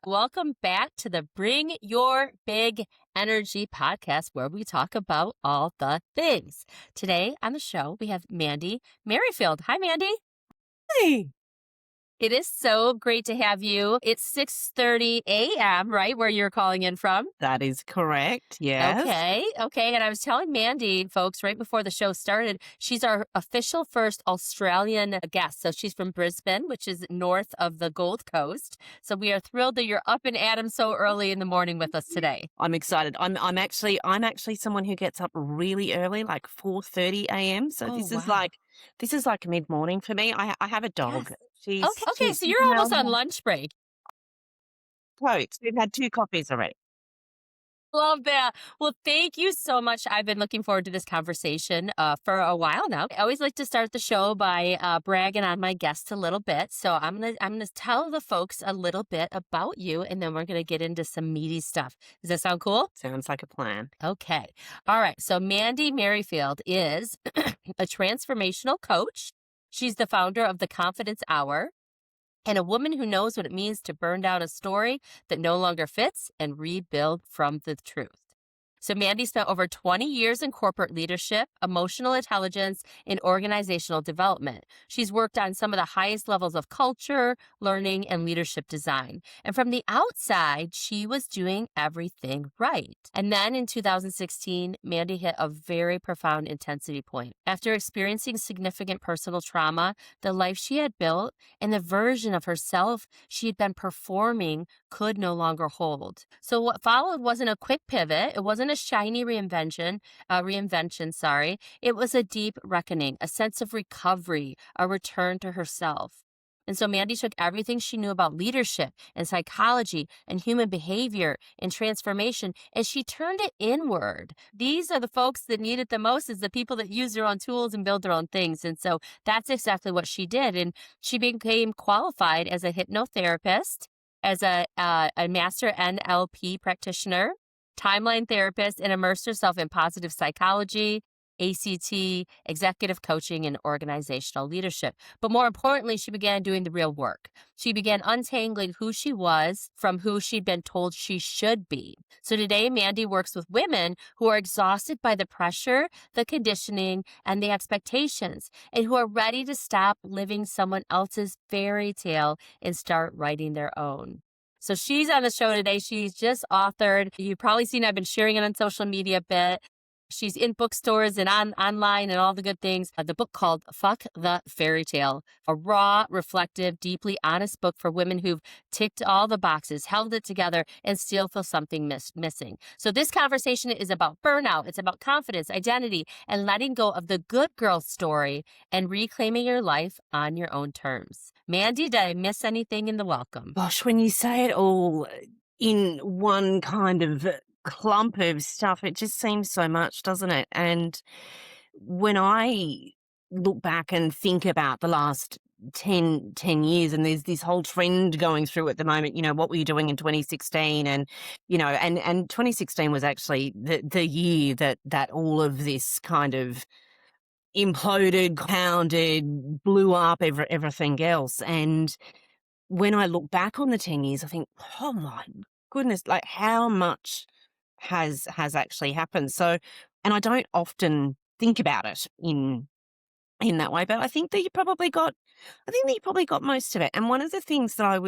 Welcome back to the Bring Your Big Energy podcast, where we talk about all the things. Today on the show, we have Mandy Merrifield. Hi, Mandy. Hey. It is so great to have you. It's 6:30 a.m., right, where you're calling in from? That is correct. Yes. Okay. And I was telling Mandy, folks, right before the show started, she's our official first Australian guest. So she's from Brisbane, which is north of the Gold Coast. So we are thrilled that you're up and at 'em so early in the morning with us today. I'm excited. I'm actually someone who gets up really early, like 4:30 a.m. So Oh, this is wow. like mid-morning for me. I have a Yes. dog. Okay. She's So you're almost on Melbourne. lunch break. Close. We've had 2 coffees already. Love that. Well, thank you so much. I've been looking forward to this conversation for a while now. I always like to start the show by bragging on my guests a little bit. So I'm gonna tell the folks a little bit about you, and then we're gonna get into some meaty stuff. Does that sound cool? Sounds like a plan. Okay. All right. So Mandy Merrifield is a transformational coach. She's the founder of the Confidence Hour and a woman who knows what it means to burn down a story that no longer fits and rebuild from the truth. So, Mandy spent over 20 years in corporate leadership, emotional intelligence, and organizational development. She's worked on some of the highest levels of culture, learning, and leadership design. And from the outside, she was doing everything right. And then in 2016, Mandy hit a very profound intensity point. After experiencing significant personal trauma, the life she had built and the version of herself she had been performing could no longer hold. So what followed wasn't a quick pivot. It wasn't a shiny reinvention, sorry. It was a deep reckoning, a sense of recovery, a return to herself. And so Mandy took everything she knew about leadership and psychology and human behavior and transformation, and she turned it inward. These are the folks that need it the most, is the people that use their own tools and build their own things. And so that's exactly what she did. And she became qualified as a hypnotherapist, as a master NLP practitioner, timeline therapist, and immersed herself in positive psychology, ACT, executive coaching, and organizational leadership. But more importantly, she began doing the real work. She began untangling who she was from who she'd been told she should be. So today, Mandy works with women who are exhausted by the pressure, the conditioning, and the expectations, and who are ready to stop living someone else's fairy tale and start writing their own. So she's on the show today. She's just authored. You've probably seen I've been sharing it on social media a bit. She's in bookstores and online and all the good things. The book called Fuck the Fairytale, a raw, reflective, deeply honest book for women who've ticked all the boxes, held it together, and still feel something missing. So this conversation is about burnout. It's about confidence, identity, and letting go of the good girl story and reclaiming your life on your own terms. Mandy, did I miss anything in the welcome? Gosh, when you say it all in one kind of clump of stuff, it just seems so much, doesn't it? And when I look back and think about the last 10 years, and there's this whole trend going through at the moment, what were you doing in 2016? And, and 2016 was actually the year that all of this kind of imploded, pounded, blew up everything else. And when I look back on the 10 years, I think, oh my goodness, like how much has actually happened. So, and I don't often think about it in that way, but I think that you probably got most of it. And one of the things that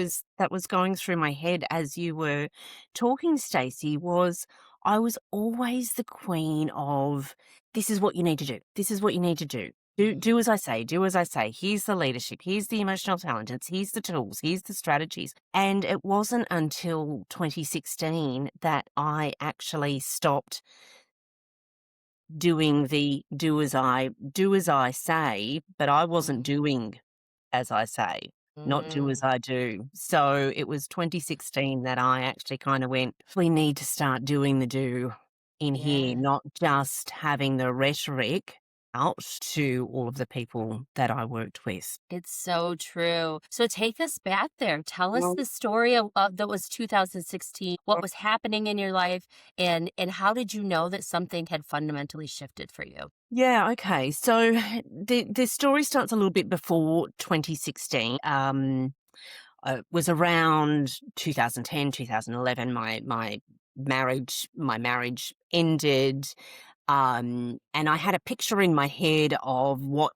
was going through my head as you were talking, Stacey, was I was always the queen of, this is what you need to do. This is what you need to do. Do as I say, do as I say. Here's the leadership, here's the emotional intelligence, here's the tools, here's the strategies. And it wasn't until 2016 that I actually stopped doing the do as I say, but I wasn't doing as I say, not do as Mm, I do. So it was 2016 that I actually kind of went, we need to start doing the do in here, yeah. not just having the rhetoric out to all of the people that I worked with. It's so true. So take us back there. Tell us Well, the story of that was 2016. What was happening in your life, and how did you know that something had fundamentally shifted for you? yeah, okay. So the story starts a little bit before 2016. was around 2010, 2011. My marriage ended, and I had a picture in my head of what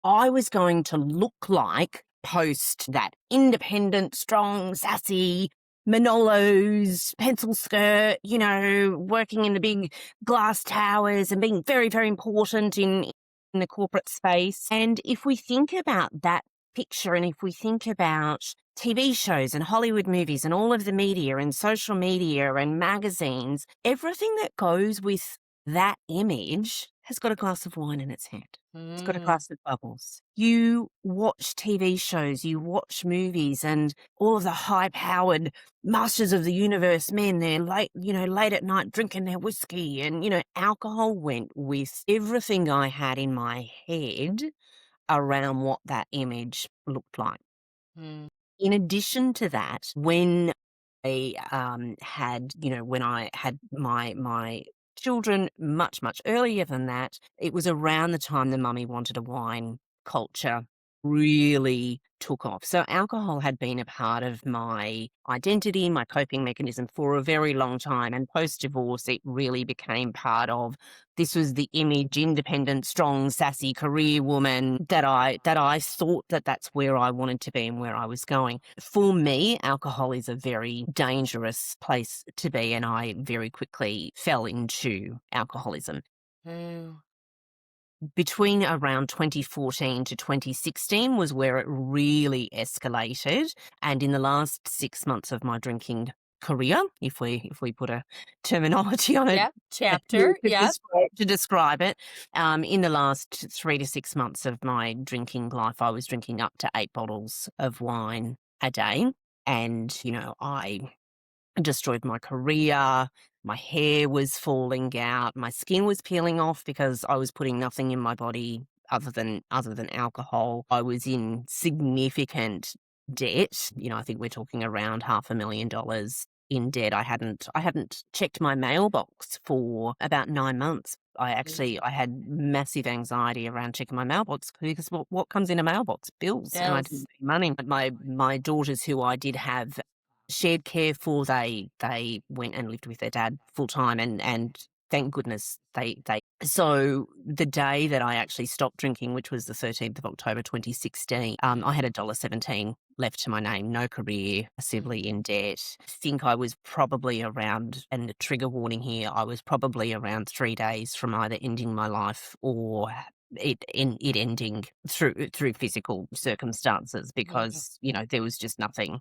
I was going to look like post that independent, strong, sassy, Manolos, pencil skirt, working in the big glass towers and being very, very important in the corporate space. And if we think about that picture, and if we think about TV shows and Hollywood movies and all of the media and social media and magazines, everything that goes with that image has got a glass of wine in its hand. It's got a glass of bubbles. You watch TV shows, you watch movies, and all of the high-powered masters of the universe men, they're late at night drinking their whiskey, and, alcohol went with everything I had in my head around what that image looked like. Mm. In addition to that, when I when I had my children much, much earlier than that, it was around the time the mummy wanted a wine culture really took off. So alcohol had been a part of my identity, my coping mechanism for a very long time. And post-divorce, it really became part of, this was the image, independent, strong, sassy career woman that I thought that's where I wanted to be and where I was going. For me, alcohol is a very dangerous place to be, and I very quickly fell into alcoholism. Mm. Between around 2014 to 2016 was where it really escalated. And in the last 6 months of my drinking career, if we put a terminology on it, Yep. Chapter. Yep. to describe it, in the last 3 to 6 months of my drinking life, I was drinking up to 8 bottles of wine a day. And, I destroyed my career. My hair was falling out. My skin was peeling off because I was putting nothing in my body other than alcohol. I was in significant debt. I think we're talking around $500,000 in debt. I hadn't checked my mailbox for about 9 months. I had massive anxiety around checking my mailbox because what comes in a mailbox? Bills. And I didn't have money. My daughters, who I did have shared care for, they went and lived with their dad full time, and thank goodness they so the day that I actually stopped drinking, which was the 13th of October 2016, I had $1.17 left to my name, no career, massively in debt. I think I was probably around, and the trigger warning here, I was probably around 3 days from either ending my life or it ending through physical circumstances, because there was just nothing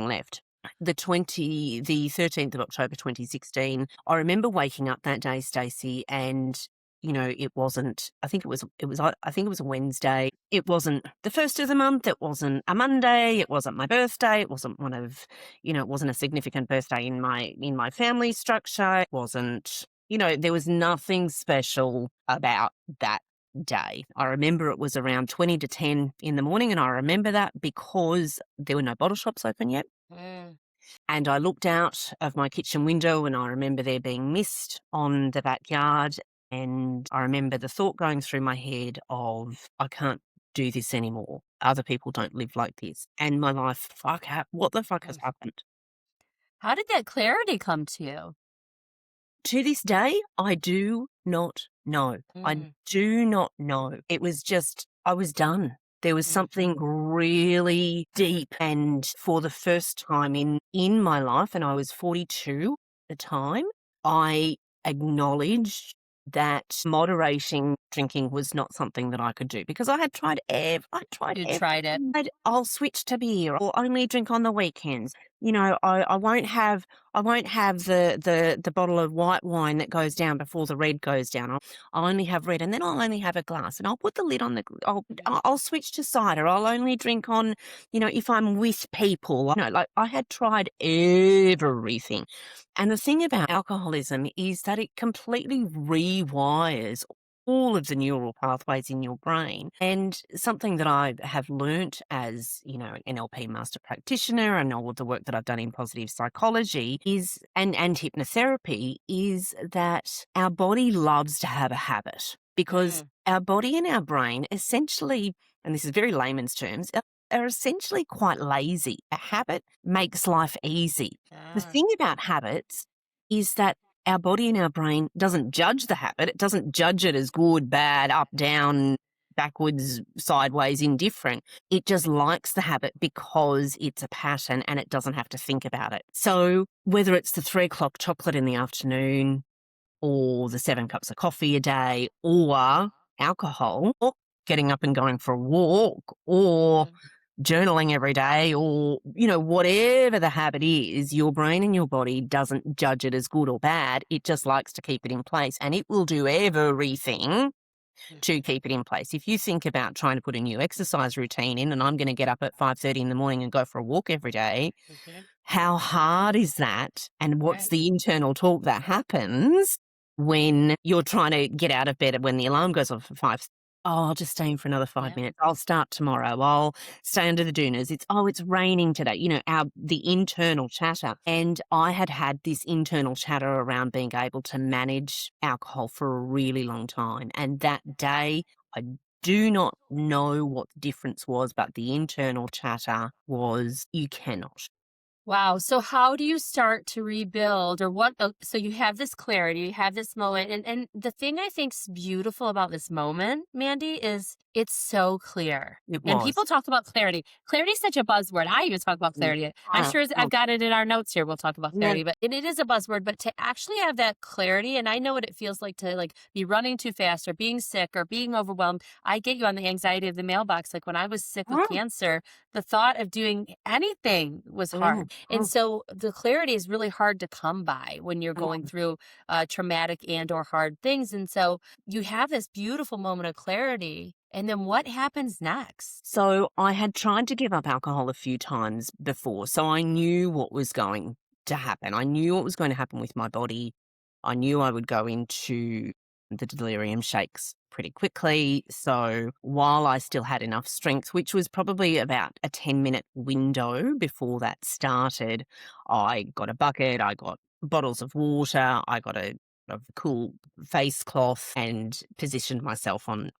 left. The 13th of October 2016, I remember waking up that day, Stacey, and it wasn't, I think it was a Wednesday. It wasn't the first of the month. It wasn't a Monday. It wasn't my birthday. It wasn't one of, it wasn't a significant birthday in my family structure. It wasn't, there was nothing special about that day. I remember it was around 20 to 10 in the morning, and I remember that because there were no bottle shops open yet. Mm. And I looked out of my kitchen window, and I remember there being mist on the backyard. And I remember the thought going through my head of, I can't do this anymore. Other people don't live like this. And my life, what the fuck has happened? How did that clarity come to you? To this day, I do not know. I do not know. It was just, I was done. There was something really deep, and for the first time in my life, and I was 42 at the time, I acknowledged that moderating drinking was not something that I could do, because I had tried You tried it. I'll switch to beer, or only drink on the weekends. I won't have the bottle of white wine that goes down before the red goes down. I'll only have red, and then I'll only have a glass, and I'll put the lid on the. I'll switch to cider. I'll only drink on, if I'm with people. I had tried everything. And the thing about alcoholism is that it completely rewires all of the neural pathways in your brain. And something that I have learnt as, an NLP master practitioner, and all of the work that I've done in positive psychology is, and hypnotherapy, is that our body loves to have a habit, because our body and our brain essentially, and this is very layman's terms, are essentially quite lazy. A habit makes life easy. The Ah, thing about habits is that our body and our brain doesn't judge the habit. It doesn't judge it as good, bad, up, down, backwards, sideways, indifferent. It just likes the habit because it's a pattern and it doesn't have to think about it. So whether it's the 3 o'clock chocolate in the afternoon or the 7 cups of coffee a day or alcohol or getting up and going for a walk or mhm, journaling every day or, whatever the habit is, your brain and your body doesn't judge it as good or bad. It just likes to keep it in place and it will do everything to mhm, keep it in place. If you think about trying to put a new exercise routine in and I'm going to get up at 5:30 in the morning and go for a walk every day, mhm. how hard is that? And what's Right. the internal talk that happens when you're trying to get out of bed when the alarm goes off at 5? Oh, I'll just stay in for another 5 Yeah. minutes. I'll start tomorrow. I'll stay under the dunas. It's raining today. The internal chatter. And I had this internal chatter around being able to manage alcohol for a really long time. And that day, I do not know what the difference was, but the internal chatter was, you cannot. Wow. So how do you start to rebuild or what? So you have this clarity, you have this moment. And the thing I think's beautiful about this moment, Mandy, is it's so clear. It And people was. talk about clarity. Clarity is such a buzzword. I even talk about Mm. clarity. I'm sure I've Oh, got it in our notes here. We'll talk about yeah. clarity, but and it is a buzzword. But to actually have that clarity, and I know what it feels like to like be running too fast or being sick or being overwhelmed. I get you on the anxiety of the mailbox. Like when I was sick with Mm, cancer, the thought of doing anything was mm, hard. And mm, so the clarity is really hard to come by when you're going mm. through traumatic and or hard things. And so you have this beautiful moment of clarity. And then what happens next? So I had tried to give up alcohol a few times before, so I knew what was going to happen. I knew what was going to happen with my body. I knew I would go into the delirium shakes pretty quickly. So while I still had enough strength, which was probably about a 10-minute window before that started, I got a bucket, I got bottles of water, I got a cool face cloth and positioned myself on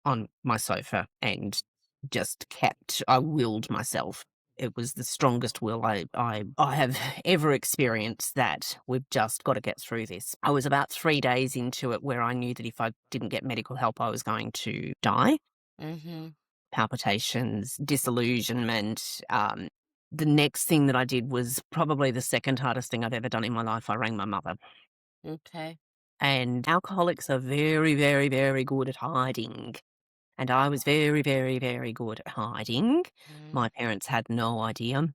my sofa and just I willed myself. It was the strongest will I have ever experienced, that we've just got to get through this. I was about 3 days into it where I knew that if I didn't get medical help, I was going to die. Mm-hmm. Palpitations, disillusionment. The next thing that I did was probably the second hardest thing I've ever done in my life. I rang my mother. Okay. And alcoholics are very, very, very good at hiding. And I was very, very, very good at hiding. My parents had no idea.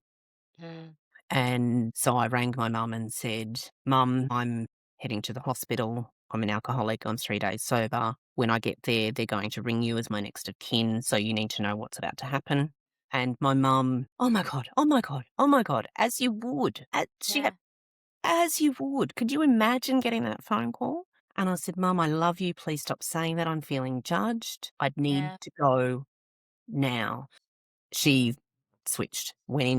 Mm-hmm. And so I rang my mum and said, Mum, I'm heading to the hospital. I'm an alcoholic. I'm 3 days sober. When I get there, they're going to ring you as my next of kin. So you need to know what's about to happen. And my mum, oh my God, oh my God, oh my God, as you would. Yeah. As you would. Could you imagine getting that phone call? And I said, Mum, I love you. Please stop saying that. I'm feeling judged. I'd need Yeah. to go now. She switched, went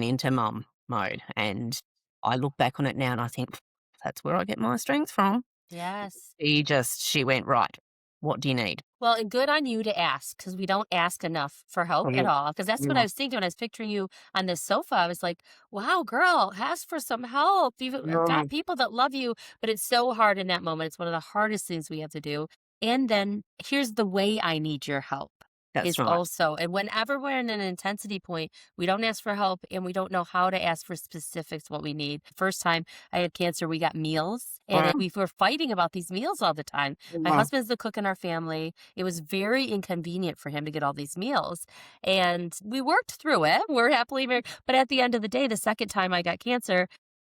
into mum mode. And I look back on it now and I think that's where I get my strength from. Yes. She went, right. What do you need? Well, and good on you to ask because we don't ask enough for help at Mm, all. Because that's what I mm, was thinking when I was picturing you on this sofa. I was like, wow, girl, ask for some help. You've got mm. people that love you, but it's so hard in that moment. It's one of the hardest things we have to do. And then here's the way I need your help That's is right. also, and whenever we're in an intensity point, we don't ask for help and we don't know how to ask for specifics what we need. First time I had cancer, we got meals and Mm, we were fighting about these meals all the time. My mm, husband's the cook in our family. It was very inconvenient for him to get all these meals. And we worked through it. We're happily married. But at the end of the day, the second time I got cancer,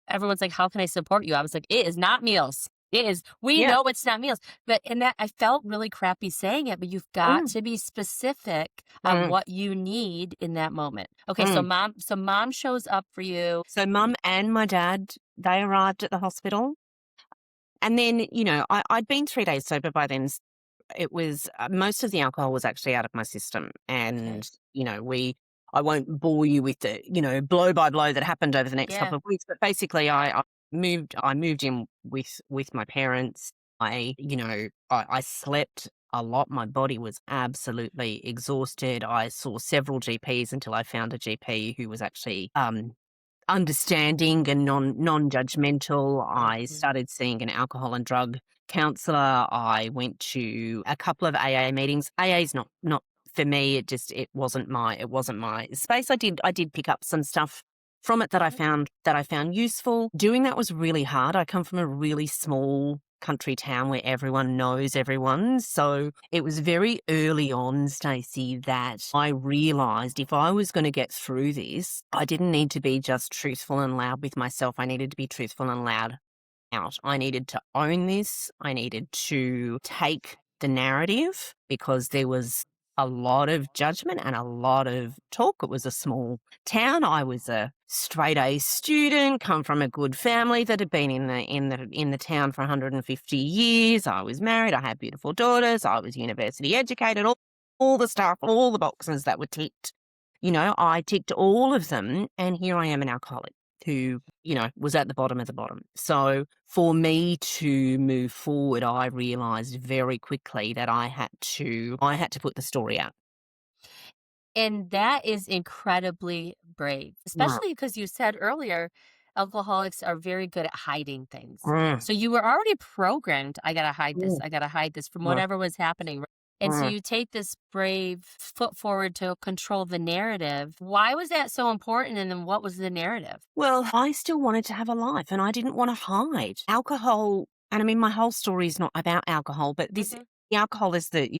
everyone's like, "How can I support you?" I was like, "It is not meals. It is, we yeah. know it's not meals." But in that, I felt really crappy saying it, but you've got Mm, to be specific on mm, what you need in that moment. Okay, mm. so mom shows up for you. So mum and my dad, they arrived at the hospital. And then, I'd been 3 days sober by then. It was most of the alcohol was actually out of my system. Okay. And, I won't bore you with the, blow by blow that happened over the next Yeah. couple of weeks. But basically, I moved in with my parents. I slept a lot. My body was absolutely exhausted. I saw several GPs until I found a GP who was actually understanding and non-judgmental. I Mhm. started seeing an alcohol and drug counselor. I went to a couple of AA meetings. AA is not for me. It wasn't my space. I did pick up some stuff from it that I Mhm. found useful. Doing that was really hard. I come from a really small country town where everyone knows everyone. So it was very early on, Stacey, that I realized if I was going to get through this, I didn't need to be just truthful and loud with myself. I needed to be truthful and loud out. I needed to own this. I needed to take the narrative because there was a lot of judgment and a lot of talk. It was a small town. I was a straight A student, come from a good family that had been in the town for 150 years. I was married. I had beautiful daughters. I was university educated. All the stuff, all the boxes that were ticked. I ticked all of them, and here I am, an alcoholic who, was at the bottom of the bottom. So for me to move forward, I realized very quickly that I had to put the story out. And that is incredibly brave, Mm, especially because you said earlier alcoholics are very good at hiding things. mm, So you were already programmed, I gotta hide this, mm, I gotta hide this from mm, whatever was happening. And so mm. you take this brave foot forward to control the narrative. Why was that so important? And then what was the narrative? Well, I still wanted to have a life and I didn't want to hide. Alcohol, and I mean, my whole story is not about alcohol, but Hmm. the alcohol is the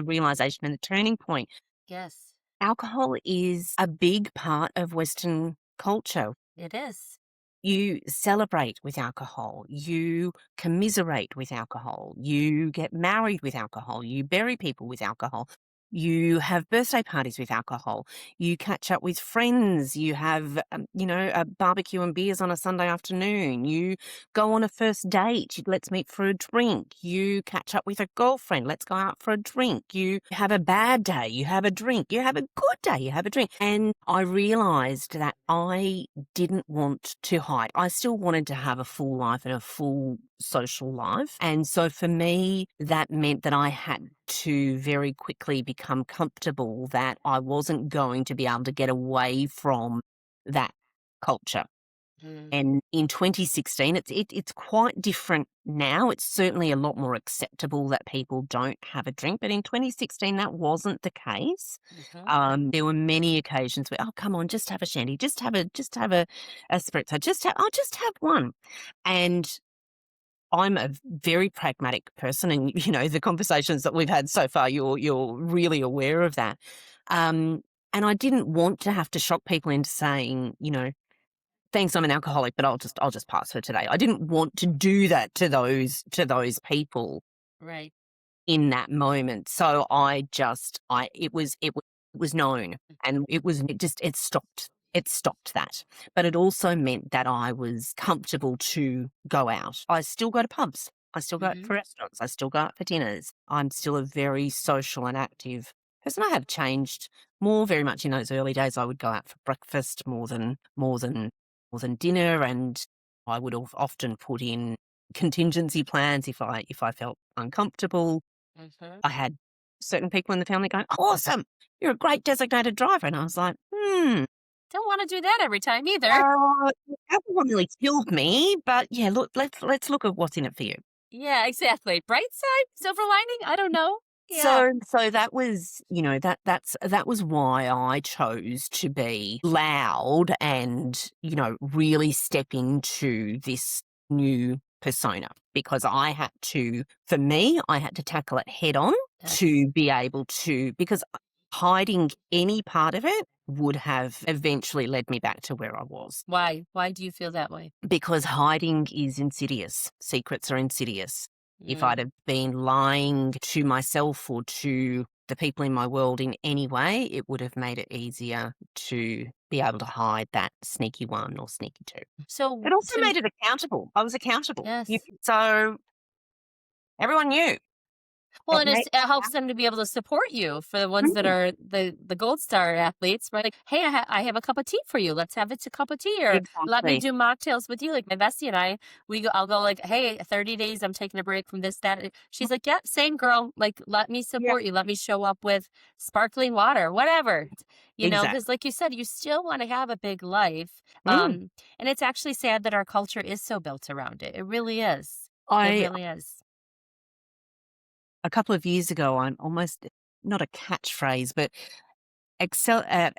realization and the turning point. Yes, Alcohol is a big part of Western culture. it is. You celebrate with alcohol. You commiserate with alcohol. You get married with alcohol. You bury people with alcohol. You have birthday parties with alcohol. You catch up with friends. You have, a barbecue and beers on a Sunday afternoon. You go on a first date. Let's meet for a drink. You catch up with a girlfriend. Let's go out for a drink. You have a bad day. You have a drink. You have a good day. You have a drink. And I realized that I didn't want to hide. I still wanted to have a full life and a full social life. And so for me, that meant that I had to very quickly become comfortable that I wasn't going to be able to get away from that culture. Mm. And in 2016, it's quite different now. It's certainly a lot more acceptable that people don't have a drink, but in 2016, that wasn't the case. Hmm. There were many occasions where, oh, come on, just have a shandy, just have a spritzer, I'll just have one. And I'm a very pragmatic person, and the conversations that we've had so far, you're really aware of that. Um, and I didn't want to have to shock people into saying, thanks, I'm an alcoholic, but I'll just pass for today. I didn't want to do that to those people Right. in that moment. So I just I it was known, and it stopped that. But it also meant that I was comfortable to go out. I still go to pubs. I still go out Hmm. for restaurants. I still go out for dinners. I'm still a very social and active person. I have changed more very much in those early days. I would go out for breakfast more than dinner, and I would often put in contingency plans if I felt uncomfortable. Hmm. I had certain people in the family going, "Awesome, you're a great designated driver," and I was like, "Hmm, Don't want to do that every time either. that one really killed me, but yeah, look, let's look at what's in it for you." Yeah, exactly. Bright side, silver lining. I don't know. Yeah. So that was, that was why I chose to be loud and, really step into this new persona, because for me, I had to tackle it head on Yes. to be able to, because hiding any part of it would have eventually led me back to where I was, Why? Why do you feel that way? because hiding is insidious. Secrets are insidious. If I'd Mm, have been lying to myself or to the people in my world in any way, it would have made it easier to be able to hide that sneaky one or sneaky two. So, It also to made it accountable. I was accountable. yes. So everyone knew. Well, It and makes it helps them to be able to support you for the ones that mm, are the gold star athletes, right? Like, "Hey, I have a cup of tea for you. Let's have it a cup of tea," or, "Let me exactly. do mocktails with you." Like, my bestie and I, I'll go like, "Hey, 30 days, I'm taking a break from this, that." She's like, "Yep, same girl. Like, let me Yeah, support you. Let me show up with sparkling water," whatever. exactly. Because like you said, you still wanna have a big life. Mm. And it's actually sad that our culture is so built around it. It really is. It I really is. A couple of years ago, I'm almost not a catchphrase, but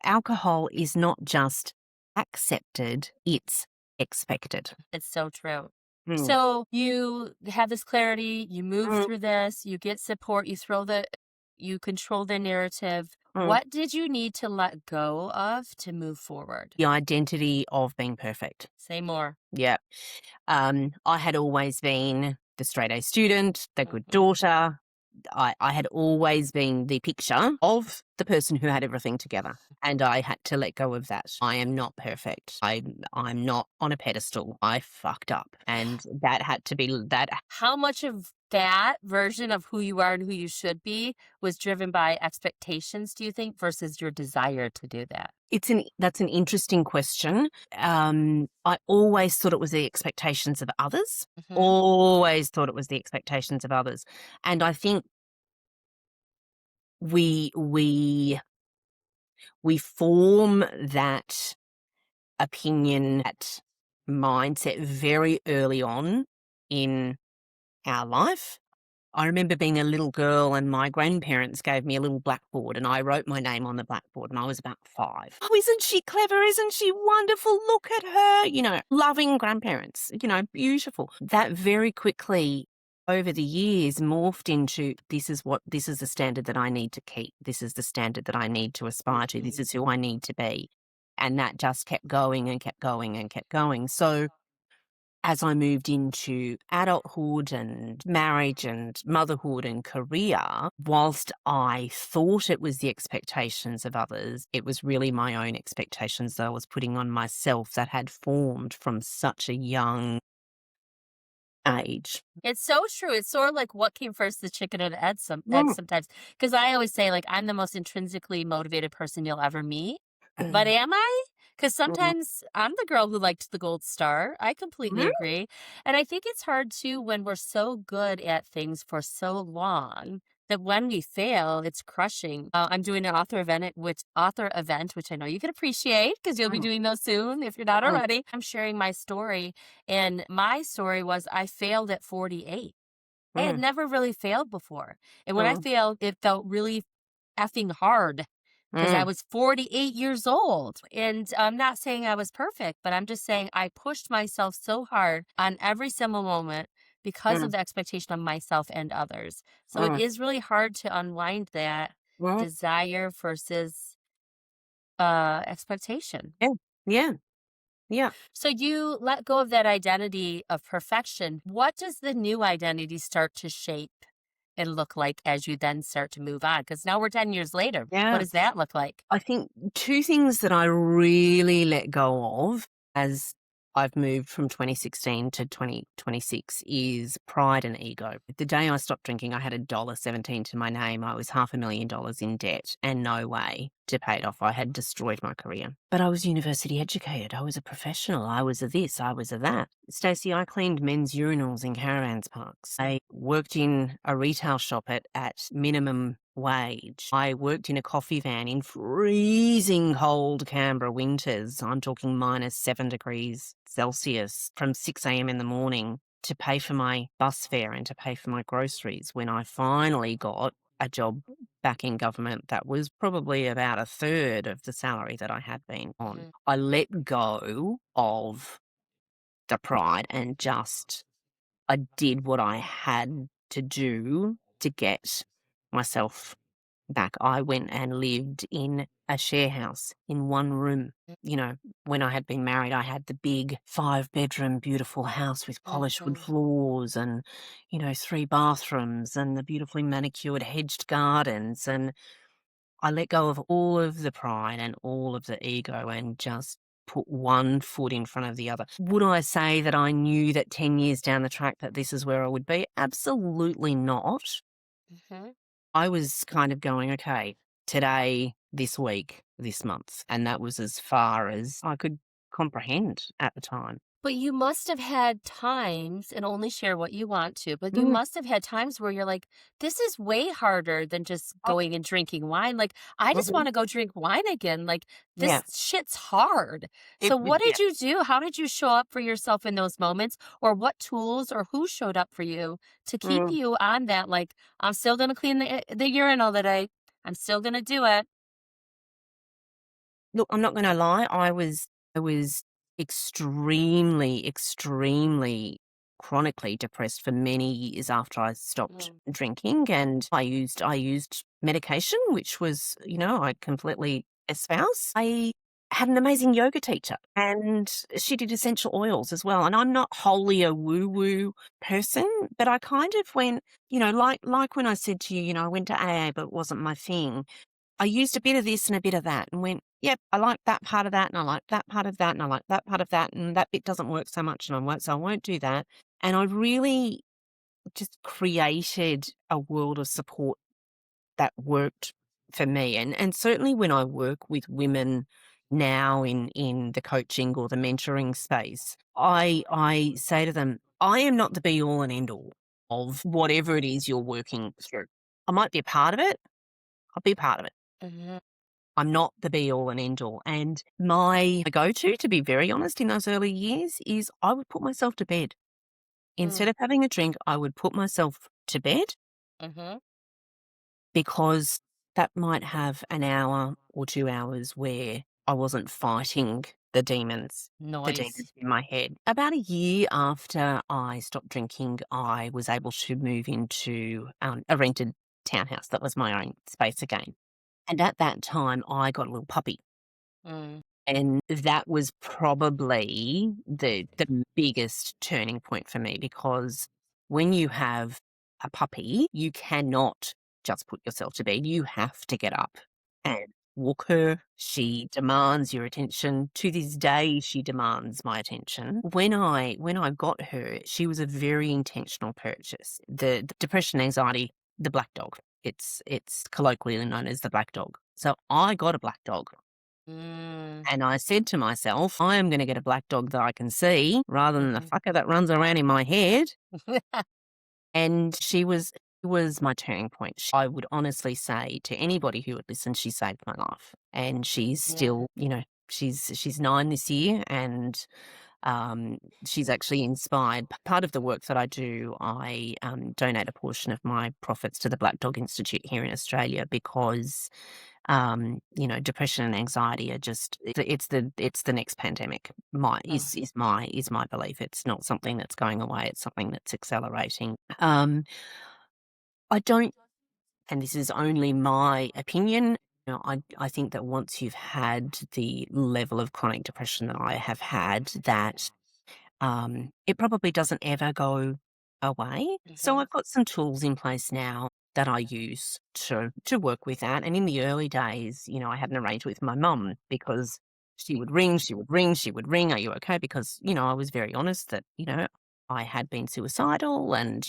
alcohol is not just accepted, it's expected. It's so true. Mm, So you have this clarity, you move mm, through this, you get support, you control the narrative. mm. What did you need to let go of to move forward? The identity of being perfect. Say more. Yeah. I had always been the straight A student, the good Mhm. daughter. I had always been the picture of the person who had everything together, and I had to let go of that. I am not perfect. I'm not on a pedestal. I fucked up, and that had to be that. How much of that version of who you are and who you should be was driven by expectations, do you think, versus your desire to do that? That's an interesting question. I always thought it was the expectations of others. Mhm. Always thought it was the expectations of others, and I think we form that opinion, that mindset very early on in our life. I remember being a little girl and my grandparents gave me a little blackboard and I wrote my name on the blackboard and I was about 5. Oh, isn't she clever? Isn't she wonderful? Look at her. Loving grandparents, beautiful. That very quickly over the years morphed into this is the standard that I need to keep. This is the standard that I need to aspire to. This is who I need to be. And that just kept going and kept going and kept going. So as I moved into adulthood and marriage and motherhood and career, whilst I thought it was the expectations of others, it was really my own expectations that I was putting on myself that had formed from such a young age. It's so true. It's sort of like what came first, the chicken or the egg Mm, sometimes. Because I always say, like, I'm the most intrinsically motivated person you'll ever meet. But mm, am I? Because mm, sometimes I'm the girl who liked the gold star. I completely mm, agree. And I think it's hard too when we're so good at things for so long that when we fail, it's crushing. I'm doing an author event, which I know you can appreciate because you'll be mm, doing those soon if you're not mm, already. I'm sharing my story, and my story was I failed at 48. I had mm, never really failed before. And when I mm, failed, it felt really effing hard because I mm, was 48 years old. And I'm not saying I was perfect, but I'm just saying I pushed myself so hard on every single moment because of mm, the expectation of myself and others. So it mm, is really hard to unwind that mm. desire versus expectation. Yeah, yeah, yeah. So you let go of that identity of perfection. What does the new identity start to shape and look like as you then start to move on? Because now we're 10 years later. What Yeah. does that look like? I think 2 things that I really let go of as I've moved from 2016 to 2026 is pride and ego. The day I stopped drinking, I had $1.17 to my name. I was $500,000 in debt and no way to pay it off. I had destroyed my career. But I was university educated. I was a professional. I was a this, I was a that. Stacey, I cleaned men's urinals in caravans parks. I worked in a retail shop at minimum wage. I worked in a coffee van in freezing cold Canberra winters. I'm talking -7 degrees Celsius from 6 a.m. in the morning to pay for my bus fare and to pay for my groceries when I finally got a job back in government that was probably about a third of the salary that I had been on. Mhm. I let go of the pride and just I did what I had to do to get myself back. I went and lived in a share house in one room. When I had been married, I had the big 5-bedroom, beautiful house with polished wood Mhm. floors and, 3 bathrooms and the beautifully manicured hedged gardens. And I let go of all of the pride and all of the ego and just put one foot in front of the other. Would I say that I knew that 10 years down the track that this is where I would be? Absolutely not. Mhm. I was kind of going, okay, today, this week, this month. And that was as far as I could comprehend at the time. But you must have had times, and only share what you want to, but you Mm, must have had times where you're like, "This is way harder than just oh, going and drinking wine." Like, "I just mhm. wanna go drink wine again." Like, Yeah. "This shit's hard." It So was, what yeah. did you do? How did you show up for yourself in those moments? Or what tools or who showed up for you to keep Mm. you on that, like, "I'm still gonna clean the urinal today. I'm still gonna do it." Look, I'm not gonna lie, I was extremely, extremely chronically depressed for many years after I stopped Mm, drinking, and I used medication, which was, I completely espouse. I had an amazing yoga teacher, and she did essential oils as well, and I'm not wholly a woo-woo person, but I kind of went, like when I said to you, I went to AA, but it wasn't my thing. I used a bit of this and a bit of that and went, "Yep, I like that part of that, and I like that part of that, and I like that part of that, and that bit doesn't work so much, and so I won't do that." And I really just created a world of support that worked for me. And certainly when I work with women now in the coaching or the mentoring space, I say to them, I am not the be all and end all of whatever it is you're working through. I might be a part of it. I'll be a part of it. mhm, I'm not the be all and end all. And my go-to, to be very honest, in those early years is I would put myself to bed. mm, Instead of having a drink, I would put myself to bed mhm. because that might have an hour or 2 hours where I wasn't fighting the Noise. demons in my head. About a year after I stopped drinking, I was able to move into a rented townhouse that was my own space again. And at that time, I got a little puppy. Mm, And that was probably the biggest turning point for me because when you have a puppy, you cannot just put yourself to bed. You have to get up and walk her. She demands your attention. To this day, she demands my attention. When I got her, she was a very intentional purchase. The depression, anxiety, the black dog. It's colloquially known as the black dog. So I got a black dog. mm, And I said to myself, I am going to get a black dog that I can see rather than the mhm. fucker that runs around in my head. And she was my turning point. I would honestly say to anybody who would listen, she saved my life. And she's Yeah. still, she's 9 this year, and um, she's actually inspired. Part of the work that I do, I donate a portion of my profits to the Black Dog Institute here in Australia because depression and anxiety are just it's the next pandemic. My Oh, is my belief. It's not something that's going away. It's something that's accelerating. I don't, and this is only my opinion. I think that once you've had the level of chronic depression that I have had, that it probably doesn't ever go away. So mhm, I've got some tools in place now that I use to work with that. And in the early days, I had an arrangement with my mum because she would ring, she would ring, she would ring, "Are you okay?" Because, I was very honest that, I had been suicidal and,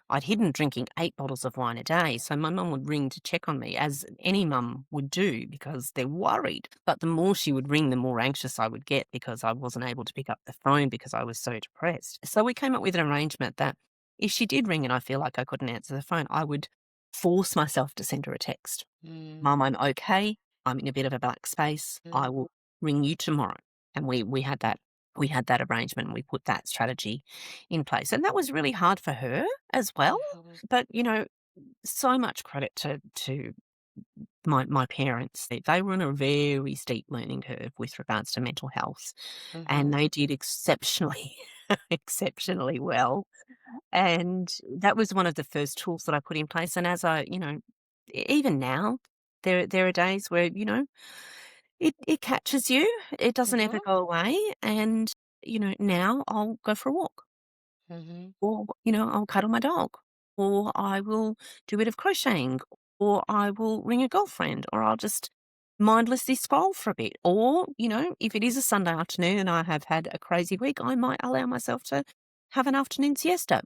I'd hidden drinking 8 bottles of wine a day. So my mum would ring to check on me, as any mum would do because they're worried. But the more she would ring, the more anxious I would get because I wasn't able to pick up the phone because I was so depressed. So we came up with an arrangement that if she did ring and I feel like I couldn't answer the phone, I would force myself to send her a text. mm, "Mum, I'm okay. I'm in a bit of a black space. I mm, will ring you tomorrow." And we had that arrangement and we put that strategy in place. And that was really hard for her as well. mhm, But, so much credit to my parents. They were on a very steep learning curve with regards to mental health, and mhm, they did exceptionally exceptionally well. And that was one of the first tools that I put in place. And as even now, there are days where, it catches you. It doesn't ever mhm, go away. And, now I'll go for a walk, mhm, or, I'll cuddle my dog, or I will do a bit of crocheting, or I will ring a girlfriend, or I'll just mindlessly scroll for a bit. Or, if it is a Sunday afternoon and I have had a crazy week, I might allow myself to have an afternoon siesta.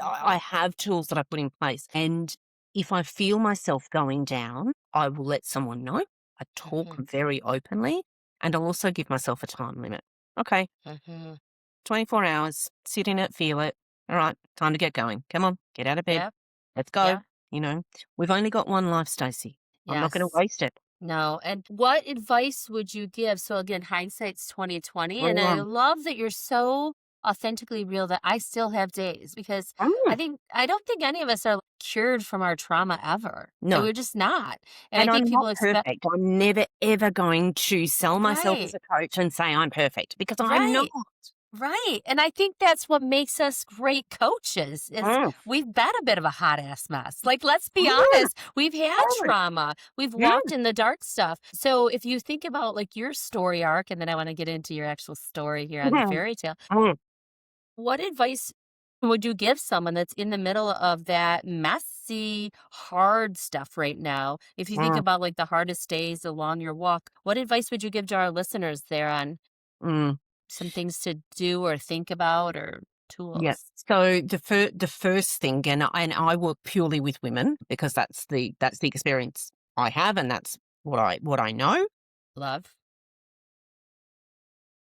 I have tools that I put in place. And if I feel myself going down, I will let someone know. I talk Mhm, very openly, and I'll also give myself a time limit. Okay, mhm. 24 hours, sit in it, feel it. All right, time to get going. Come on, get out of bed. Yep, Let's go. yeah, You know, we've only got one life, Stacey. I'm not going to yes. waste it. No, and what advice would you give? So again, hindsight's 2020, and I Mm, love that you're so authentically real that I still have days because mm, I don't think any of us are cured from our trauma ever. And no. we're just not. And I And think I'm people not expect perfect. I'm never, ever going to sell myself as right, a coach and say I'm perfect because I'm not. right. Right. And I think that's what makes us great coaches is Mm, we've been a bit of a hot ass mess. Like, let's be mm, honest, we've had mm, trauma. We've mm, walked in the dark stuff. So if you think about like your story arc, and then I want to get into your actual story here on the mm, fairy tale, mm, what advice would you give someone that's in the middle of that messy, hard stuff right now? If you think mm, about like the hardest days along your walk, what advice would you give to our listeners there on mm. some things to do or think about or Yeah. tools? So the first thing, and I work purely with women because that's the experience I have, and that's what I know. Love.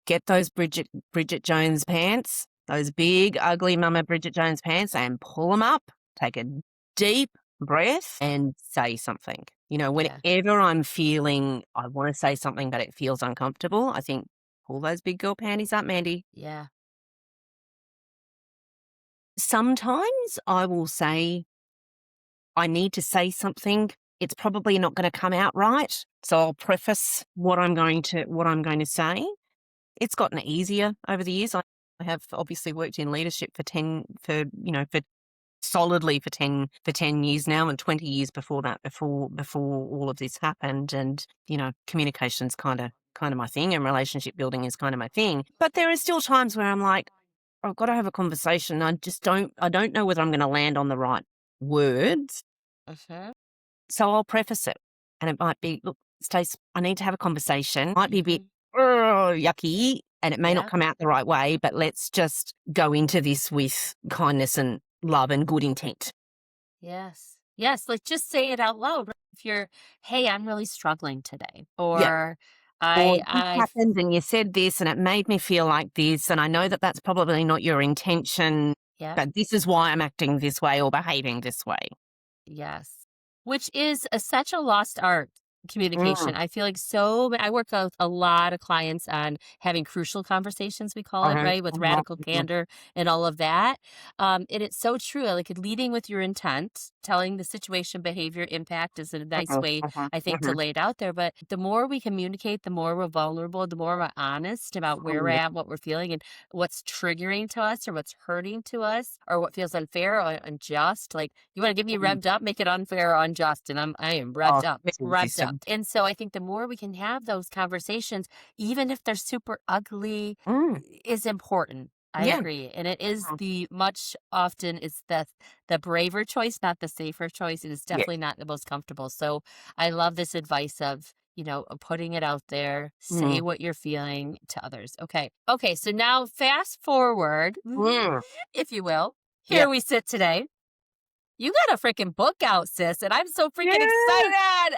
Get those Bridget Jones pants, those big ugly Mama Bridget Jones pants, and pull them up. Take a deep breath and say something. You know, Yeah. whenever I'm feeling I want to say something but it feels uncomfortable, I think pull those big girl panties up, Mandy. Yeah. Sometimes I will say I need to say something. It's probably not going to come out right. So I'll preface what I'm going to say. It's gotten easier over the years. I have obviously worked in leadership for solidly for 10 years now, and 20 years before that, before all of this happened. And, communication's kind of my thing, and relationship building is kind of my thing. But there are still times where I'm like, I've got to have a conversation. I don't know whether I'm going to land on the right words. Mhm. So I'll preface it. And it might be, look, Stace, I need to have a conversation. Might be a bit Mhm. yucky, and it may not Yeah. come out the right way, but let's just go into this with kindness and love and good intent. Yes. Yes. Like just say it out loud. Right? If you're, hey, I'm really struggling today. Yeah. Or Or I this I happened and you said this and it made me feel like this. And I know that that's probably not your intention, yeah. but this is why I'm acting this way or behaving this way. Yes. Which is such a lost art, Mm, communication. I feel like I work with a lot of clients on having crucial conversations, we call it, uh-huh, right? With uh-huh, radical mhm, candor and all of that. And it's so true. Like leading with your intent, telling the situation, behavior, impact is a nice uh-huh, way, uh-huh, I think, to uh-huh. lay it out there. But the more we communicate, the more we're vulnerable, the more we're honest about where we're Mm, at, what we're feeling, and what's triggering to us or what's hurting to us or what feels unfair or unjust. Like you want to get me mm. revved up, make it unfair or unjust, and I am Oh, revved up, messing revved up. system. And so I think the more we can have those conversations, even if they're super ugly, Mm, is important. I yeah. agree. And it is Mm, the much often it's the braver choice, not the safer choice. It is yes. definitely not the most comfortable. So I love this advice of, putting it out there, say Mm, what you're feeling to others. Okay. Okay. So now fast forward, mm, if you will. Here yep. we sit today. You got a freaking book out, sis, and I'm so freaking Yeah. excited.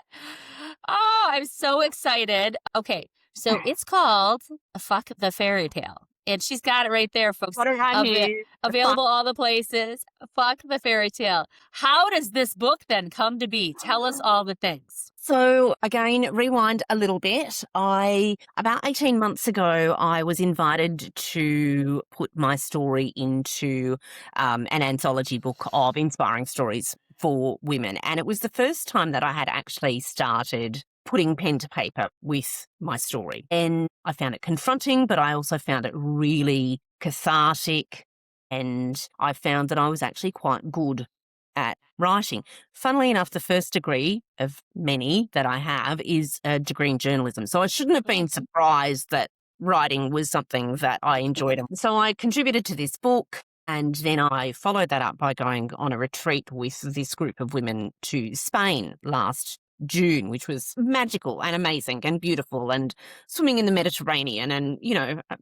Oh, I'm so excited. Okay, so it's called Fuck the Fairy Tale. And she's got it right there, folks. Got it right here. Available all the places. Fuck the Fairy Tale. How does this book then come to be? Tell us all the things. So again, rewind a little bit. About 18 months ago, I was invited to put my story into an anthology book of inspiring stories for women. And it was the first time that I had actually started putting pen to paper with my story. And I found it confronting, but I also found it really cathartic. And I found that I was actually quite good at writing. Funnily enough, the first degree of many that I have is a degree in journalism. So I shouldn't have been Mhm. surprised that writing was something that I enjoyed. So I contributed to this book, and then I followed that up by going on a retreat with this group of women to Spain last June, which was magical and amazing and beautiful, and swimming in the Mediterranean. And,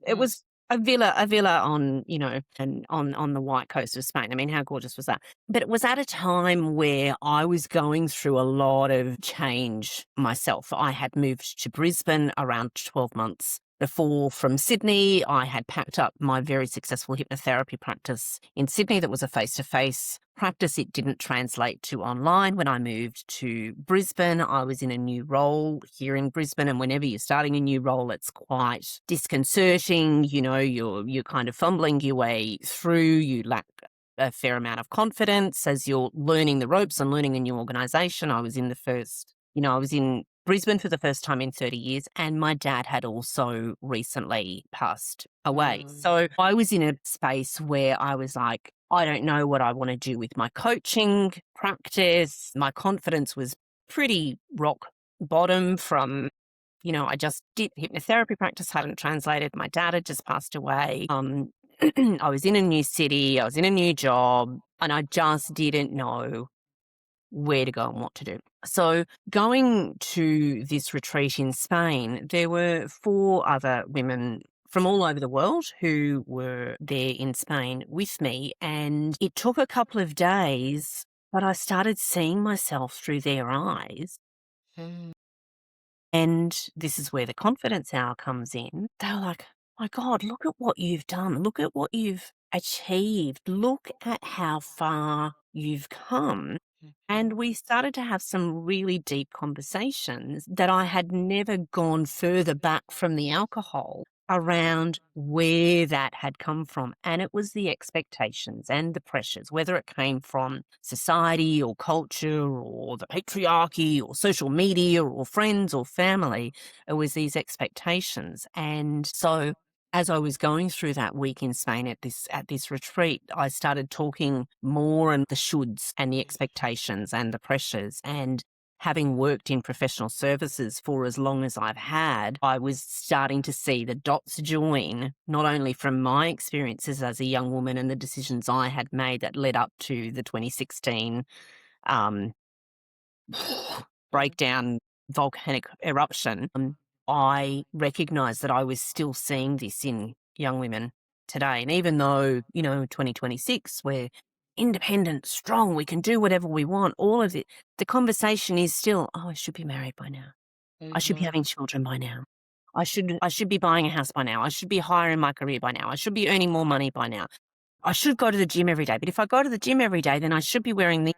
it Mm, was a villa on, and on the white coast of Spain. I mean, how gorgeous was that? But it was at a time where I was going through a lot of change myself. I had moved to Brisbane around 12 months before from Sydney. I had packed up my very successful hypnotherapy practice in Sydney that was a face-to-face practice. It didn't translate to online. When I moved to Brisbane, I was in a new role here in Brisbane, and whenever you're starting a new role, it's quite disconcerting. You're kind of fumbling your way through. You lack a fair amount of confidence as you're learning the ropes and learning a new organization. I was in Brisbane for the first time in 30 years, and my dad had also recently passed away. Mm. So I was in a space where I was like, I don't know what I want to do with my coaching practice. My confidence was pretty rock bottom from, I just did hypnotherapy practice, hadn't translated. My dad had just passed away. I was in a new city, I was in a new job, and I just didn't know where to go and what to do. So going to this retreat in Spain, there were 4 other women from all over the world who were there in Spain with me, and it took a couple of days, but I started seeing myself through their eyes. Mm. And this is where the confidence hour comes in. They were like, my God, look at what you've done. Look at what you've achieved. Look at how far you've come. And we started to have some really deep conversations that I had never gone further back from the alcohol around where that had come from. And it was the expectations and the pressures, whether it came from society or culture or the patriarchy or social media or friends or family. It was these expectations. And so as I was going through that week in Spain at this retreat, I started talking more and the shoulds and the expectations and the pressures. And having worked in professional services for as long as I've had, I was starting to see the dots join, not only from my experiences as a young woman and the decisions I had made that led up to the 2016 um, breakdown, volcanic eruption. I recognised that I was still seeing this in young women today. And even though, 2026, we're independent, strong, we can do whatever we want, all of it, the conversation is still, oh, I should be married by now. I should be Mhm. having children by now. I should be buying a house by now. I should be higher in my career by now. I should be earning more money by now. I should go to the gym every day. But if I go to the gym every day, then I should be wearing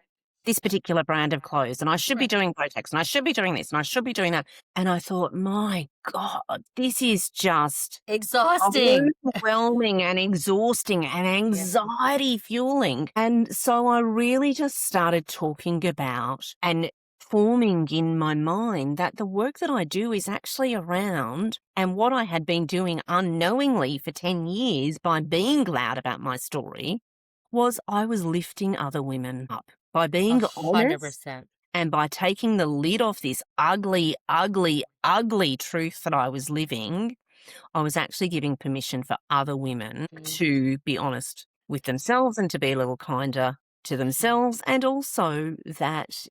this particular brand of clothes, and I should be Right. doing Botox, and I should be doing this, and I should be doing that. And I thought, my God, this is just Exhausting. overwhelming and exhausting and Yeah. anxiety fueling. And so I really just started talking about and forming in my mind that the work that I do is actually around, and what I had been doing unknowingly for 10 years by being loud about my story was I was lifting other women up by being honest 100%. and by taking the lid off this ugly, ugly, ugly truth that I was living. I was actually giving permission for other women Mhm. to be honest with themselves and to be a little kinder to themselves. And also that,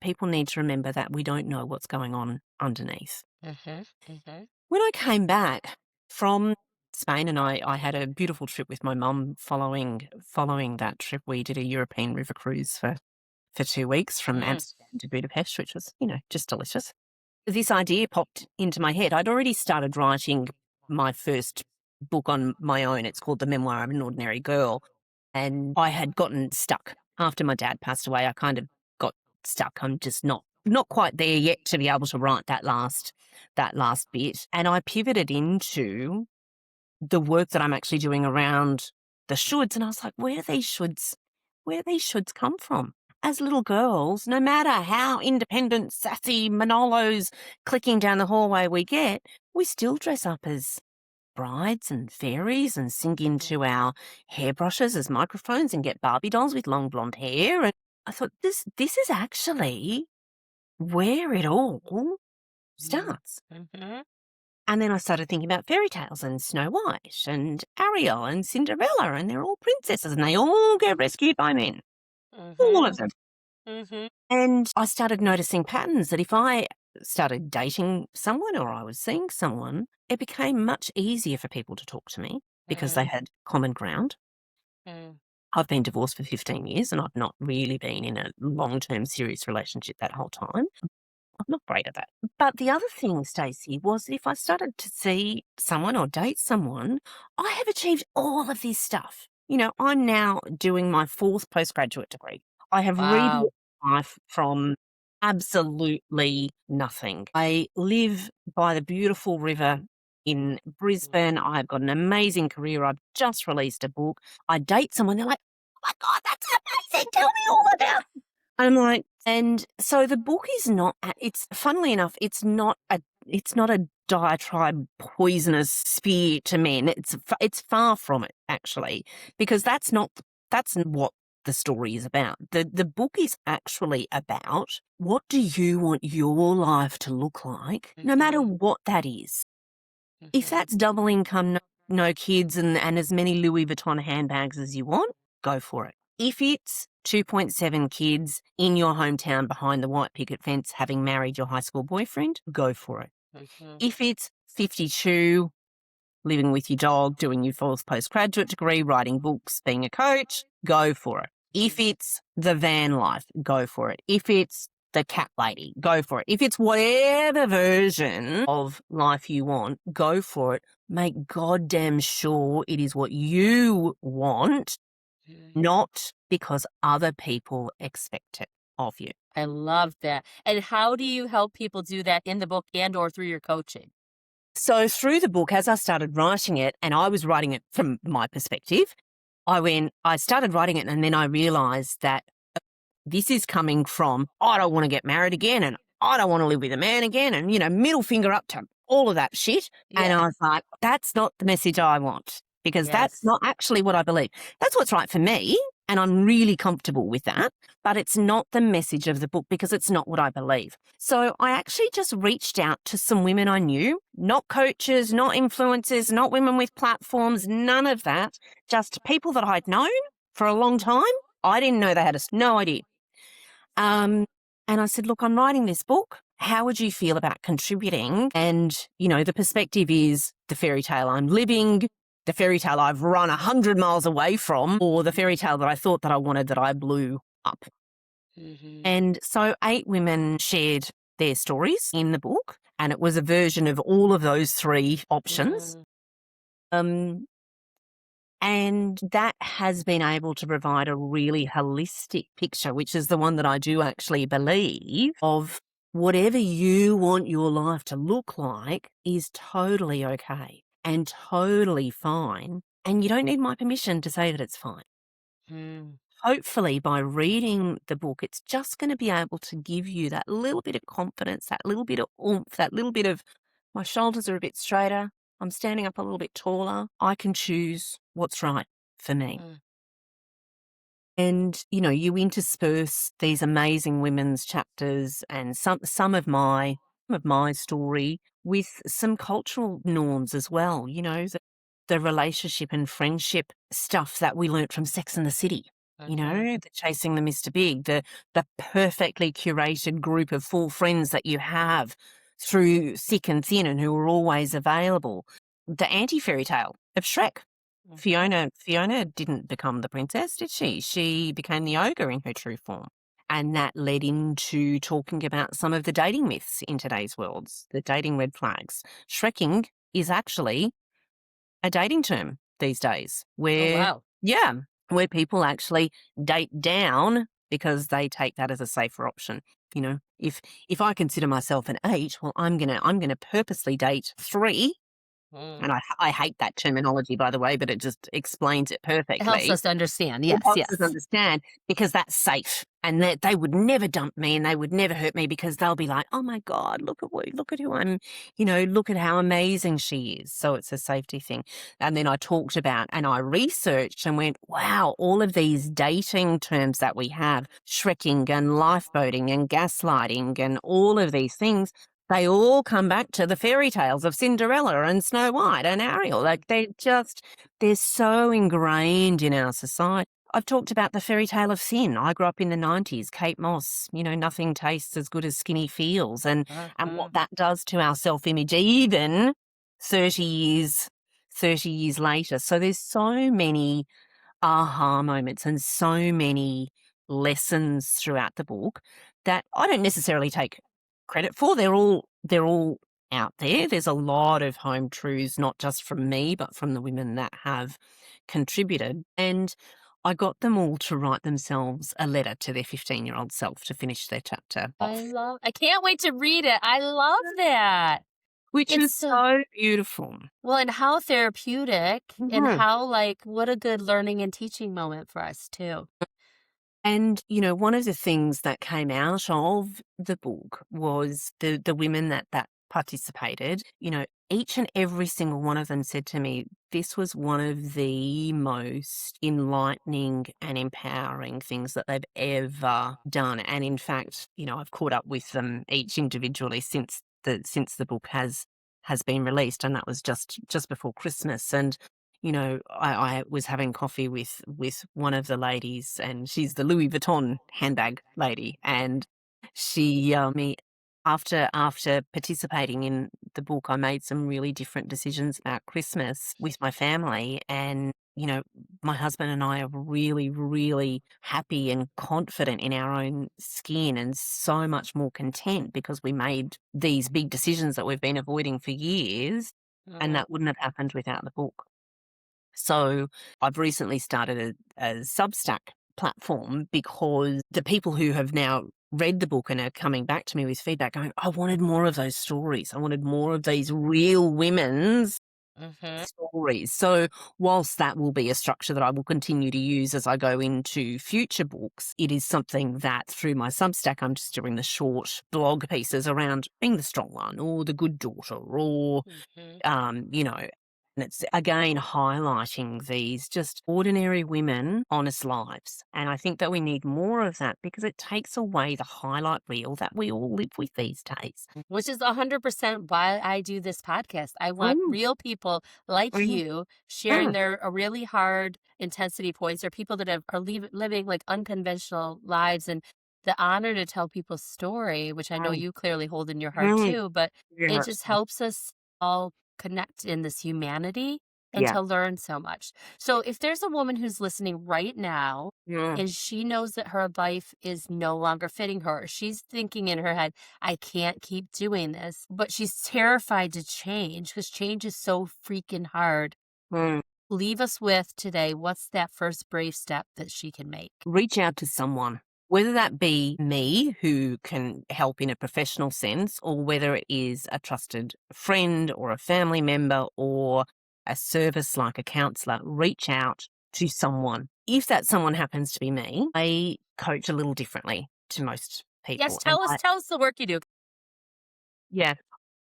people need to remember that we don't know what's going on underneath. Mhm. Mhm. When I came back from Spain, and I had a beautiful trip with my mum following that trip, we did a European river cruise for 2 weeks from Mm. Amsterdam to Budapest, which was, just delicious. This idea popped into my head. I'd already started writing my first book on my own. It's called The Memoir of an Ordinary Girl. And I had gotten stuck after my dad passed away. I kind of got stuck. I'm just not quite there yet to be able to write that last bit. And I pivoted into the work that I'm actually doing around the shoulds. And I was like, where do these shoulds come from? As little girls, no matter how independent, sassy Manolos clicking down the hallway we get, we still dress up as brides and fairies and sing into our hairbrushes as microphones and get Barbie dolls with long blonde hair. And I thought, this is actually where it all Mhm. starts. Mhm. And then I started thinking about fairy tales and Snow White and Ariel and Cinderella, and they're all princesses and they all get rescued by men. All of Mhm. them. Mhm. And I started noticing patterns that if I started dating someone or I was seeing someone, it became much easier for people to talk to me because they Mm, had common ground. mm, I've been divorced for 15 years and I've not really been in a long-term serious relationship that whole time. I'm not great at that. But the other thing, Stacey, was if I started to see someone or date someone, I have achieved all of this stuff. I'm now doing my fourth postgraduate degree. I have rebuilt wow. life from absolutely nothing. I live by the beautiful river in Brisbane. I've got an amazing career. I've just released a book. I date someone, they're like, oh my God, that's amazing. Tell me all about it. I'm like, and so the book is not, it's funnily enough, it's not a diatribe poisonous spear to men. It's far from it, actually, because that's what the story is about. The book is actually about what do you want your life to look like, no matter Mhm, what that is. If mhm, that's double income, no kids, and as many Louis Vuitton handbags as you want, go for it. If it's 2.7 kids in your hometown behind the white picket fence having married your high school boyfriend, go for it. mhm, If it's 52, living with your dog, doing your fourth postgraduate degree, writing books, being a coach, go for it. If mhm, it's the van life, go for it. If it's the cat lady, go for it. If it's whatever version of life you want, go for it. Make goddamn sure it is what you want, mhm. not because other people expect it of you. I love that. And how do you help people do that in the book and or through your coaching? So through the book, as I started writing it, and I was writing it from my perspective, I started writing it and then I realized that this is coming from, I don't want to get married again and I don't want to live with a man again and, middle finger up to all of that shit. And Yeah. I was like, that's not the message I want because that's Yes. not actually what I believe. That's what's right for me. And I'm really comfortable with that. But it's not the message of the book because it's not what I believe. So I actually just reached out to some women I knew, not coaches, not influencers, not women with platforms, none of that, just people that I'd known for a long time. I didn't know they had no idea. Um, and I said, look, I'm writing this book. How would you feel about contributing? And, the perspective is the fairy tale I'm living, the fairy tale I've run 100 miles away from, or the fairy tale that I thought that I wanted that I blew up. Mhm. And so 8 women shared their stories in the book, and it was a version of all of those 3 options. Mm, Um, And that has been able to provide a really holistic picture, which is the one that I do actually believe of whatever you want your life to look like is totally okay and totally fine. And you don't need my permission to say that it's fine. mm, Hopefully, by reading the book, it's just going to be able to give you that little bit of confidence, that little bit of oomph, that little bit of my shoulders are a bit straighter. I'm standing up a little bit taller. I can choose what's right for me. mm, And, you intersperse these amazing women's chapters and some of my story with some cultural norms as well, the relationship and friendship stuff that we learnt from Sex and the City, mhm, the chasing the Mr. Big, the perfectly curated group of 4 friends that you have through thick and thin and who are always available. The anti-fairy tale of Shrek. mhm, Fiona didn't become the princess, did she? She became the ogre in her true form. And that led into talking about some of the dating myths in today's worlds, the dating red flags. Shrekking is actually a dating term these days oh, where, wow. yeah, where people actually date down because they take that as a safer option. If I consider myself an 8, well, I'm gonna purposely date 3, Mm. and I hate that terminology, by the way, but it just explains it It helps perfectly. us to understand. It Yes, helps us yes. understand because that's safe and that they would never dump me and they would never hurt me because they'll be like, "Oh my God, look at who I'm, look at how amazing she is." So it's a safety thing. And then I talked about and I researched and went, wow, all of these dating terms that we have, shrekking and lifeboating and gaslighting and all of these things, they all come back to the fairy tales of Cinderella and Snow White and Ariel. Like they're so ingrained in our society. I've talked about the Fairytale of Sin. I grew up in the 90s, Kate Moss, nothing tastes as good as skinny feels, and what Mhm. that does to our self-image even 30 years 30 years later. So there's so many aha moments and so many lessons throughout the book that I don't necessarily take credit for. They're all out there. There's a lot of home truths, not just from me, but from the women that have contributed. And I got them all to write themselves a letter to their 15-year-old self to finish their chapter off, I can't wait to read it. I love that. which It's is so so beautiful. well, and how therapeutic and Mhm. how, like, what a good learning and teaching moment for us too. And, one of the things that came out of the book was the women that participated, each and every single one of them said to me, this was one of the most enlightening and empowering things that they've ever done. And in fact, I've caught up with them each individually since the book has been released, and that was just before Christmas. And I was having coffee with one of the ladies, and she's the Louis Vuitton handbag lady, and she me after participating in the book, I made some really different decisions about Christmas with my family, and my husband and I are really, really happy and confident in our own skin, and so much more content because we made these big decisions that we've been avoiding for years, and Mhm. that wouldn't have happened without the book. So I've recently started a Substack platform because the people who have now read the book and are coming back to me with feedback going, I wanted more of those stories. I wanted more of these real women's Mhm. stories. So whilst that will be a structure that I will continue to use as I go into future books, it is something that through my Substack, I'm just doing the short blog pieces around being the strong one or the good daughter or Mhm. and it's again highlighting these just ordinary women, honest lives. And I think that we need more of that because it takes away the highlight reel that we all live with these days. Which is 100% why I do this podcast. I want Mm, real people like mm, you sharing mm, their really hard intensity points, or people that living like unconventional lives, and the honor to tell people's story, which I know mm, you clearly hold in your heart mm. too. But it Yes. just helps us all connect in this humanity and Yeah. to learn so much. So if there's a woman who's listening right now Yeah. and she knows that her life is no longer fitting her, she's thinking in her head, I can't keep doing this. But she's terrified to change because change is so freaking hard. Mm. Leave us with today, what's that first brave step that she can make? Reach out to someone, whether that be me who can help in a professional sense, or whether it is a trusted friend or a family member or a service like a counselor. Reach out to someone. If that someone happens to be me, I coach a little differently to most Yes, people. And tell us the work you do. yeah,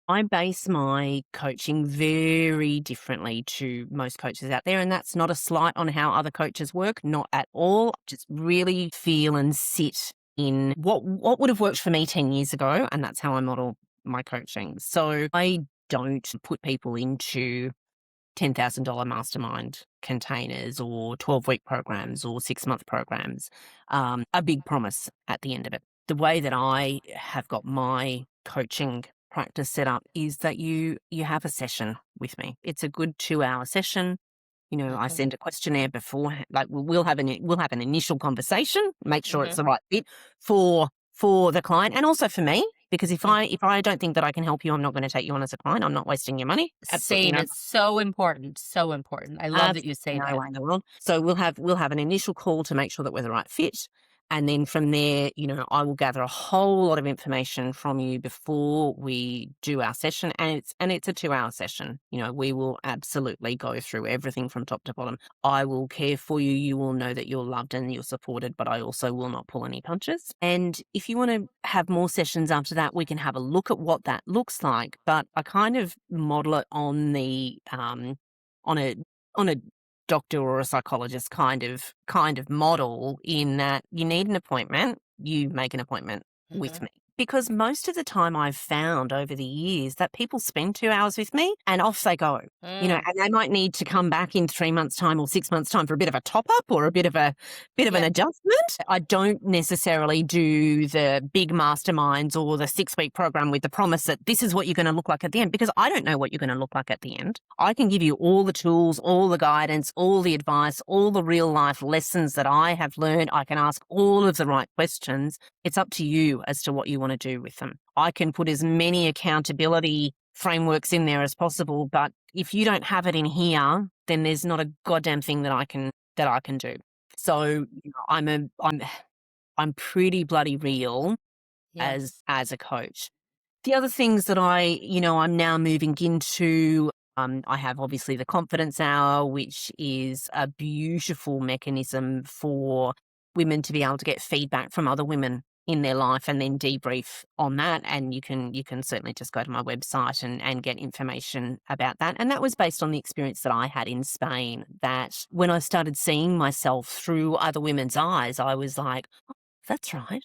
I base my coaching very differently to most coaches out there, and that's not a slight on how other coaches work, not at all. Just really feel and sit in what would have worked for me 10 years ago, and that's how I model my coaching. So I don't put people into $10,000 mastermind containers or 12-week programs or 6-month programs, a big promise at the end of it. The way that I have got my coaching practice set up is that you have a session with me. It's a good 2-hour session. I Mhm, send a questionnaire before, like we'll have an initial conversation, make sure it's mhm, the right fit for the client and also for me. Because if I mhm. if I don't think that I can help you, I'm not going to take you on as a client. I'm not wasting your money. Absolutely Same, no. it's so important, so important. I love that you Absolutely say no that. way in the world. So we'll have an initial call to make sure that we're the right fit. And then from there, I will gather a whole lot of information from you before we do our session. And it's a 2-hour session. We will absolutely go through everything from top to bottom. I will care for you. You will know that you're loved and you're supported, but I also will not pull any punches. And if you want to have more sessions after that, we can have a look at what that looks like. But I kind of model it on a on a doctor or a psychologist kind of model, in that you need an appointment, you make an appointment with Mhm. me. because most of the time I've found over the years that people spend 2 hours with me and off they go, Mm, and they might need to come back in 3 months' time or 6 months' time for a bit of a top up or a bit of an yeah, adjustment. I don't necessarily do the big masterminds or the 6-week program with the promise that this is what you're gonna look like at the end, because I don't know what you're gonna look like at the end. I can give you all the tools, all the guidance, all the advice, all the real life lessons that I have learned. I can ask all of the right questions. It's up to you as to what you want to do with them. I can put as many accountability frameworks in there as possible, but if you don't have it in here, then there's not a goddamn thing that I can do. So I'm pretty bloody real as yes. a coach. The other things that I'm now moving into, I have obviously the confidence hour, which is a beautiful mechanism for women to be able to get feedback from other women in their life and then debrief on that. And you can certainly just go to my website and get information about that. And that was based on the experience that I had in Spain, that when I started seeing myself through other women's eyes, I was like, "Oh, that's right.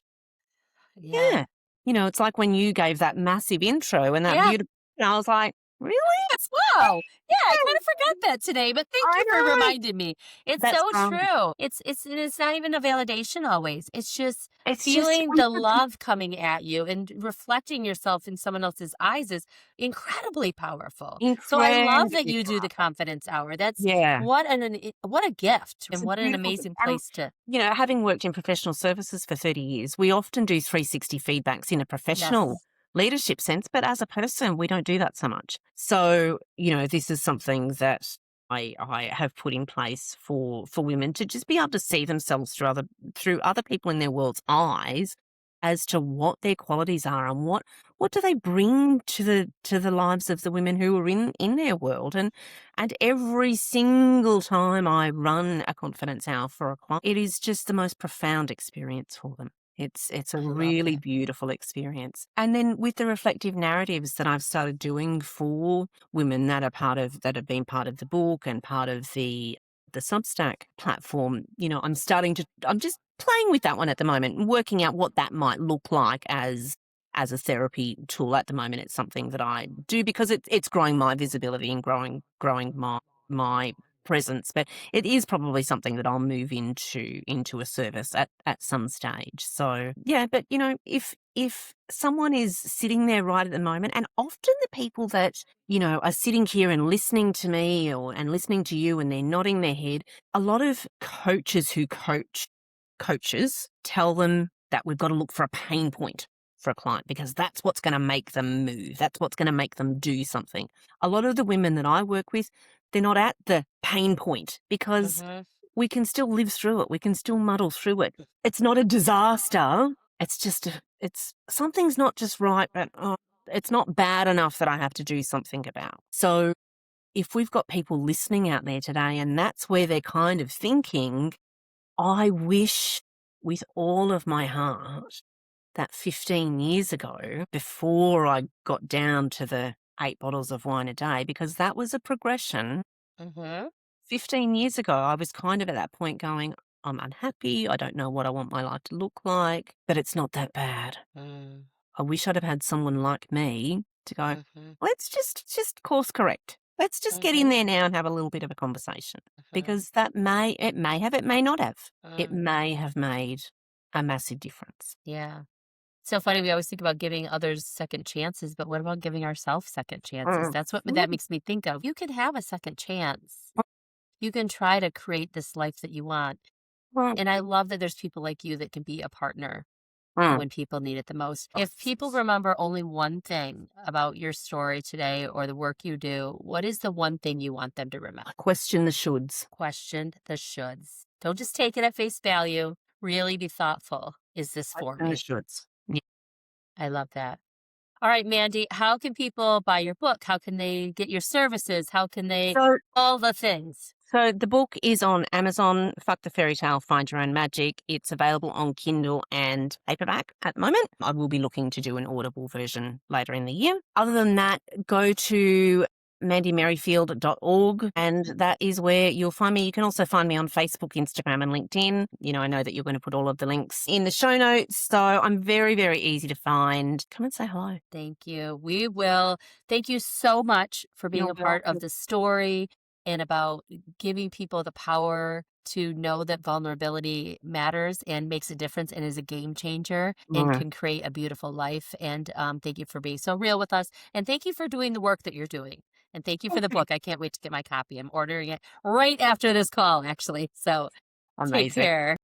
Yeah. Yeah." It's like when you gave that massive intro and that Yeah. beautiful, I was like, "Really?" Yes, wow. Yeah, I kind of forgot that today, but thank I you for know. reminding me. It's That's so right. true. It's not even a validation always. It's just It's just feeling the love coming at you and reflecting yourself in someone else's eyes is incredibly powerful. So I love that incredibly you do the powerful. confidence hour. That's Yeah. what a gift It's and a what an beautiful thing. amazing And, place to. having worked in professional services for 30 years, we often do 360 feedbacks in a professional Yes. leadership sense, but as a person, we don't do that so much. So, this is something that I have put in place for women to just be able to see themselves through other people in their world's eyes as to what their qualities are and what do they bring to the lives of the women who are in their world. And every single time I run a confidence hour for a client, it is just the most profound experience for them. It's a I love really that. beautiful experience. And then with the reflective narratives that I've started doing for women that have been part of the book and part of the Substack platform, I'm just playing with that one at the moment and working out what that might look like as a therapy tool. At the moment, it's something that I do because it's growing my visibility and growing my presence. But it is probably something that I'll move into a service at some stage. So yeah, but if someone is sitting there right at the moment, and often the people that are sitting here and listening to me and listening to you and they're nodding their head, a lot of coaches who coaches tell them that we've got to look for a pain point for a client because that's what's going to make them move. That's what's going to make them do something. A lot of the women that I work with, they're not at the pain point because Mhm. we can still live through it. We can still muddle through it. It's not a disaster. It's just, it's something's not just right, but it's not bad enough that I have to do something about. So if we've got people listening out there today and that's where they're kind of thinking, I wish with all of my heart that 15 years ago, before I got down to the 8 bottles of wine a day, because that was a progression. Mhm. 15 years ago, I was kind of at that point going, I'm unhappy. I don't know what I want my life to look like, but it's not that bad. Mm. I wish I'd have had someone like me to go, Mhm. let's just course correct. Let's just get in Mhm. there now and have a little bit of a conversation Mhm. because it may have, it may not have. It Mm. may have made a massive difference. Yeah. So funny, we always think about giving others second chances, but what about giving ourselves second chances? Mm. That's what that Mm. makes me think of. You can have a second chance. You can try to create this life that you want. Mm. And I love that there's people like you that can be a partner Mm. when people need it the most. If people remember only one thing about your story today or the work you do, what is the one thing you want them to remember? Question the shoulds. Question the shoulds. Don't just take it at face value. Really be thoughtful. Is this for Question the me? shoulds. Yeah. I love that. All right, Mandy, how can people buy your book? How can they get your services? How can they So all the things? So the book is on Amazon, Fuck the Fairytale, Find Your Own Magic. It's available on Kindle and paperback at the moment. I will be looking to do an Audible version later in the year. Other than that, go to mandymerrifield.org, and that is where you'll find me. You can also find me on Facebook, Instagram, and LinkedIn. I know that you're going to put all of the links in the show notes, so I'm very, very easy to find. Come and say hello. Thank you. We will. Thank you so much for being You're a part of welcome. the story and about giving people the power to know that vulnerability matters and makes a difference and is a game changer and Mm. can create a beautiful life. And thank you for being so real with us. And thank you for doing the work that you're doing. And thank you for the Okay. book. I can't wait to get my copy. I'm ordering it right after this call, actually. So take Amazing. care.